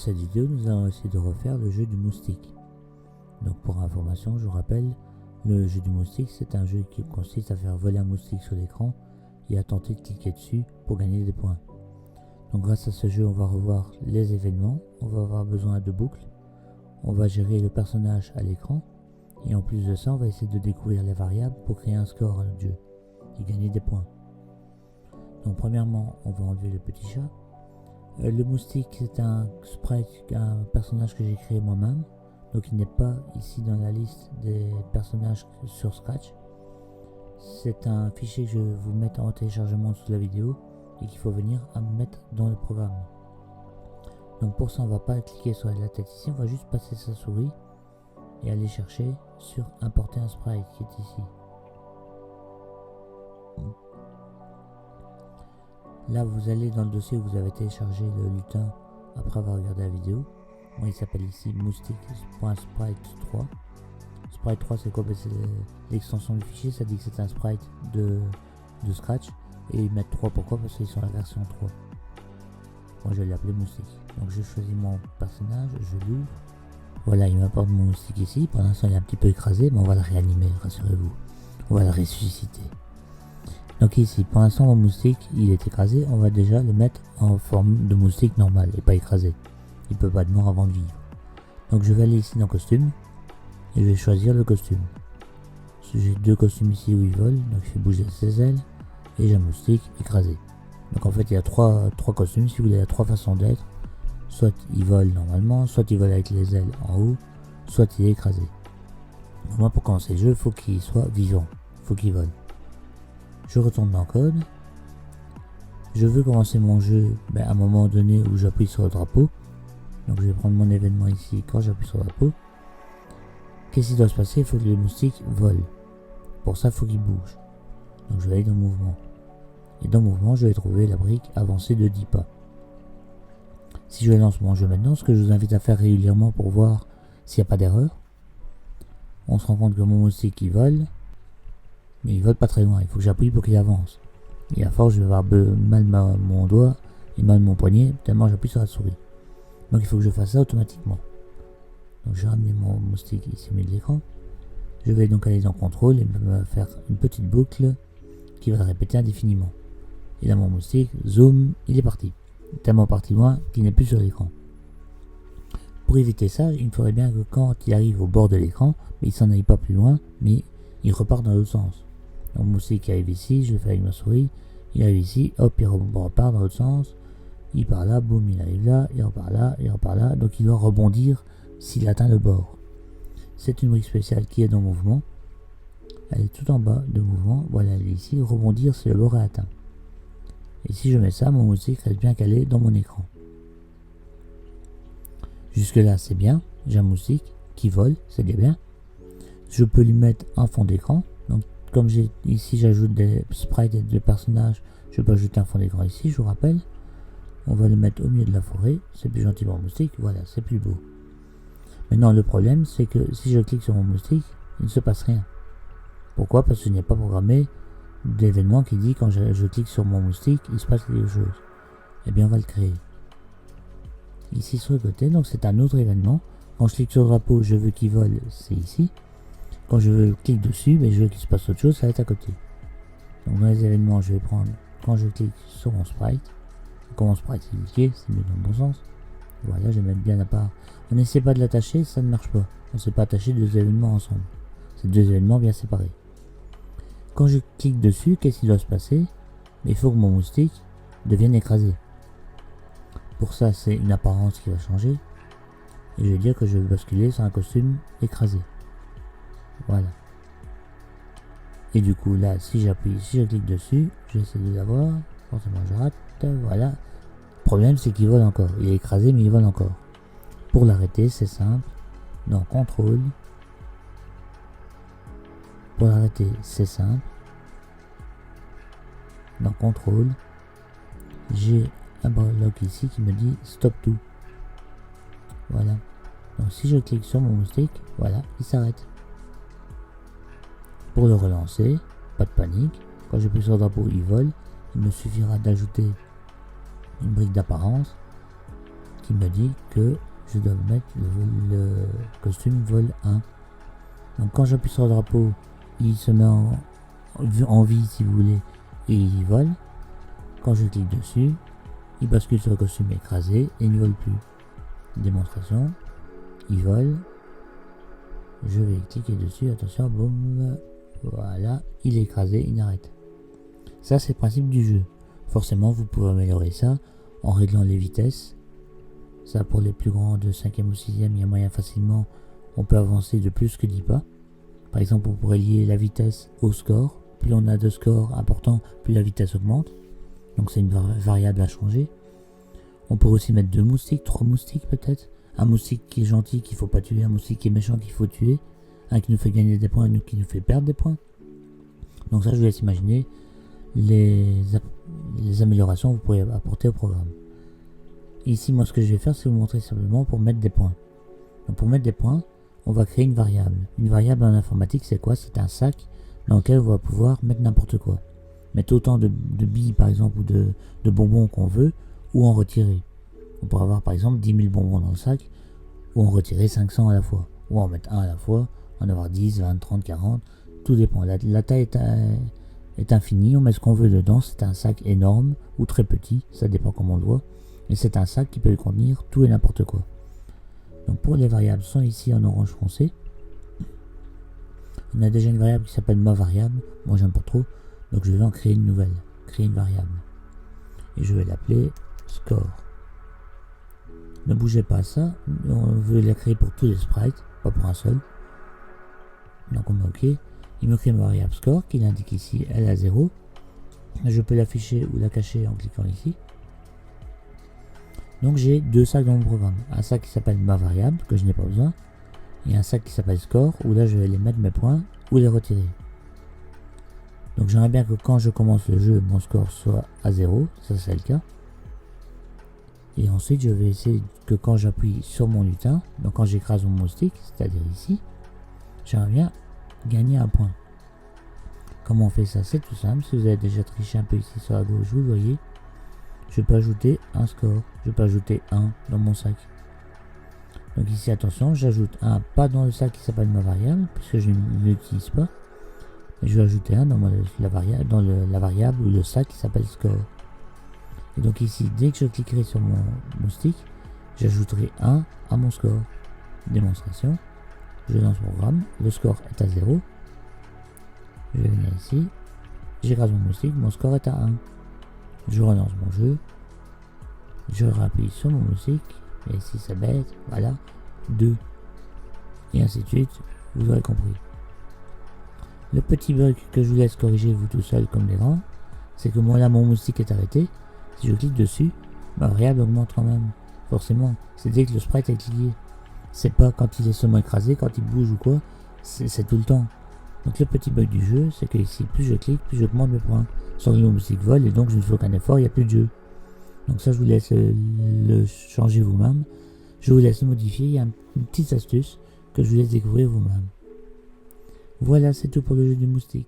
cette vidéo, nous allons essayer de refaire le jeu du moustique. Donc pour information, je vous rappelle, le jeu du moustique, c'est un jeu qui consiste à faire voler un moustique sur l'écran et à tenter de cliquer dessus pour gagner des points. Donc grâce à ce jeu, on va revoir les événements, on va avoir besoin de boucles, on va gérer le personnage à l'écran, et en plus de ça, on va essayer de découvrir les variables pour créer un score à notre jeu et gagner des points. Donc premièrement, on va enlever le petit chat. Le moustique, c'est un sprite, un personnage que j'ai créé moi-même, donc il n'est pas ici dans la liste des personnages sur Scratch. C'est un fichier que je vais vous mettre en téléchargement sous la vidéo et qu'il faut venir à mettre dans le programme. Donc pour ça, on va pas cliquer sur la tête ici, on va juste passer sa souris et aller chercher sur importer un sprite qui est ici. Là, vous allez dans le dossier où vous avez téléchargé le lutin après avoir regardé la vidéo. Moi, il s'appelle ici moustique.sprite3. Sprite 3, c'est quoi? C'est l'extension du fichier, ça dit que c'est un sprite de Scratch. Et ils mettent 3, pourquoi? Parce qu'ils sont la version 3. Moi, je vais l'appeler moustique. Donc, je choisis mon personnage, je l'ouvre. Voilà, il m'apporte mon moustique ici. Pour l'instant, il est un petit peu écrasé, mais on va le réanimer, rassurez-vous. On va le ressusciter. Donc ici, pour l'instant, mon moustique, il est écrasé. On va déjà le mettre en forme de moustique normal et pas écrasé. Il peut pas de mort avant de vivre. Donc je vais aller ici dans costume et je vais choisir le costume. J'ai deux costumes ici où il vole, donc je fais bouger ses ailes et j'ai un moustique écrasé. Donc en fait, il y a trois costumes. Si vous voulez, il y a trois façons d'être. Soit il vole normalement, soit il vole avec les ailes en haut, soit il est écrasé. Donc moi, pour commencer le jeu, il faut qu'il soit vivant, il faut qu'il vole. Je retourne dans le code. Je veux commencer mon jeu à un moment donné où j'appuie sur le drapeau. Donc je vais prendre mon événement ici quand j'appuie sur le drapeau. Qu'est-ce qui doit se passer? Il faut que le moustique vole. Pour ça, il faut qu'il bouge. Donc je vais aller dans mouvement. Et dans mouvement, je vais trouver la brique avancée de 10 pas. Si je lance mon jeu maintenant, ce que je vous invite à faire régulièrement pour voir s'il n'y a pas d'erreur, on se rend compte que mon moustique il vole. Mais il vole pas très loin, il faut que j'appuie pour qu'il avance. Et à force, je vais avoir mal mon doigt et mal mon poignet, tellement j'appuie sur la souris. Donc il faut que je fasse ça automatiquement. Donc je ramène mon moustique ici au milieu de l'écran. Je vais donc aller dans contrôle et me faire une petite boucle qui va répéter indéfiniment. Et là mon moustique, zoom, il est parti. Tellement parti loin qu'il n'est plus sur l'écran. Pour éviter ça, il me faudrait bien que quand il arrive au bord de l'écran, mais il s'en aille pas plus loin, mais il repart dans l'autre sens. Donc mon moustique arrive ici, je le fais avec ma souris, il arrive ici, hop, il repart dans l'autre sens, il part là, boum, il arrive là, il repart là, il repart là, donc il doit rebondir s'il atteint le bord. C'est une brique spéciale qui est dans mouvement, elle est tout en bas de mouvement, voilà, elle est ici, rebondir si le bord est atteint. Et si je mets ça, mon moustique reste bien calé dans mon écran. Jusque là c'est bien, j'ai un moustique qui vole, c'est bien. Je peux lui mettre un fond d'écran. Donc comme ici j'ajoute des sprites et des personnages, je peux ajouter un fond d'écran ici, je vous rappelle. On va le mettre au milieu de la forêt, c'est plus gentil pour mon moustique, voilà, c'est plus beau. Maintenant le problème c'est que si je clique sur mon moustique, il ne se passe rien. Pourquoi? Parce que je n'ai pas programmé d'événement qui dit quand je clique sur mon moustique, il se passe quelque chose. Eh bien on va le créer. Ici sur le côté, donc c'est un autre événement. Quand je clique sur le drapeau, je veux qu'il vole, c'est ici. Quand je clique dessus, je veux qu'il se passe autre chose, ça va être à côté. Donc dans les événements, je vais prendre, quand je clique sur mon sprite, quand mon sprite est cliqué, c'est mieux dans le bon sens. Voilà, je vais mettre bien à part. On n'essaie pas de l'attacher, ça ne marche pas. On ne sait pas attacher deux événements ensemble. C'est deux événements bien séparés. Quand je clique dessus, qu'est-ce qui doit se passer? Il faut que mon moustique devienne écrasé. Pour ça, c'est une apparence qui va changer. Et je vais dire que je vais basculer sur un costume écrasé. Voilà. Et du coup là, si je clique dessus, je vais essayer de l'avoir. Forcément je rate. Voilà. Le problème c'est qu'il vole encore. Il est écrasé mais il vole encore. Pour l'arrêter, c'est simple. Dans contrôle. Pour l'arrêter, c'est simple. Dans contrôle. J'ai un bloc ici qui me dit stop tout. Voilà. Donc si je clique sur mon moustique, voilà, il s'arrête. Pour le relancer, pas de panique, quand j'appuie sur le drapeau il vole, il me suffira d'ajouter une brique d'apparence qui me dit que je dois mettre le costume vol 1. Donc quand j'appuie sur le drapeau, il se met en vie si vous voulez et il vole. Quand je clique dessus, il bascule sur le costume écrasé et il ne vole plus. Démonstration, il vole. Je vais cliquer dessus, attention, boum, voilà, il est écrasé, il arrête. Ça c'est le principe du jeu. Forcément vous pouvez améliorer ça en réglant les vitesses. Ça pour les plus grands de 5e ou 6e, il y a moyen facilement, on peut avancer de plus que 10 pas. Par exemple, on pourrait lier la vitesse au score. Plus on a de scores importants, plus la vitesse augmente. Donc c'est une variable à changer. On peut aussi mettre 2 moustiques, 3 moustiques peut-être. Un moustique qui est gentil qu'il faut pas tuer, un moustique qui est méchant qu'il faut tuer. Un qui nous fait gagner des points, un qui nous fait perdre des points. Donc ça, je vous laisse imaginer les améliorations que vous pourriez apporter au programme. Ici, moi, ce que je vais faire, c'est vous montrer simplement pour mettre des points. Donc pour mettre des points, on va créer une variable. Une variable en informatique, c'est quoi? C'est un sac dans lequel on va pouvoir mettre n'importe quoi. Mettre autant de billes, par exemple, ou de bonbons qu'on veut, ou en retirer. On pourrait avoir, par exemple, 10 000 bonbons dans le sac, ou en retirer 500 à la fois. Ou en mettre un à la fois, en avoir 10, 20, 30, 40, tout dépend. La taille est infinie, on met ce qu'on veut dedans, c'est un sac énorme, ou très petit, ça dépend comment on le voit. Et c'est un sac qui peut contenir tout et n'importe quoi. Donc pour les variables sont ici en orange foncé. On a déjà une variable qui s'appelle ma variable. Moi j'aime pas trop. Donc je vais en créer une nouvelle. Créer une variable. Et je vais l'appeler score. Ne bougez pas à ça. On veut la créer pour tous les sprites. Pas pour un seul. Donc on met OK. Il me crée ma variable score qui indique ici elle a 0. Je peux l'afficher ou la cacher en cliquant ici. Donc j'ai 2 sacs dans mon programme. Un sac qui s'appelle ma variable, que je n'ai pas besoin. Et un sac qui s'appelle score, où là je vais les mettre mes points ou les retirer. Donc j'aimerais bien que quand je commence le jeu, mon score soit à 0. Ça c'est le cas. Et ensuite je vais essayer que quand j'appuie sur mon lutin, donc quand j'écrase mon moustique, c'est-à-dire ici, j'aimerais bien gagner un point. Comment on fait ça? C'est tout simple. Si vous avez déjà triché un peu ici sur la gauche, vous voyez. Je peux ajouter un score, je peux ajouter 1 dans mon sac. Donc ici attention, j'ajoute un pas dans le sac qui s'appelle ma variable, puisque je ne l'utilise pas. Et je vais ajouter un dans la variable ou le sac qui s'appelle score. Et donc ici, dès que je cliquerai sur mon moustique, j'ajouterai 1 à mon score. Démonstration, je lance mon programme, le score est à 0. Je vais venir ici, j'écrase mon moustique, mon score est à 1. Je relance mon jeu, je rappuie sur mon moustique, et ici ça baisse, voilà, 2, et ainsi de suite, vous aurez compris. Le petit bug que je vous laisse corriger vous tout seul comme des grands, c'est que moi là mon moustique est arrêté, si je clique dessus, ma variable augmente quand même, forcément, c'est dès que le sprite est cliqué, c'est pas quand il est seulement écrasé, quand il bouge ou quoi, c'est tout le temps. Donc le petit bug du jeu, c'est que ici, plus je clique, plus j'augmente mes points. Sans que mon musique vole, et donc je ne fais aucun effort, il n'y a plus de jeu. Donc ça, je vous laisse le changer vous-même. Je vous laisse le modifier, il y a une petite astuce que je vous laisse découvrir vous-même. Voilà, c'est tout pour le jeu du moustique.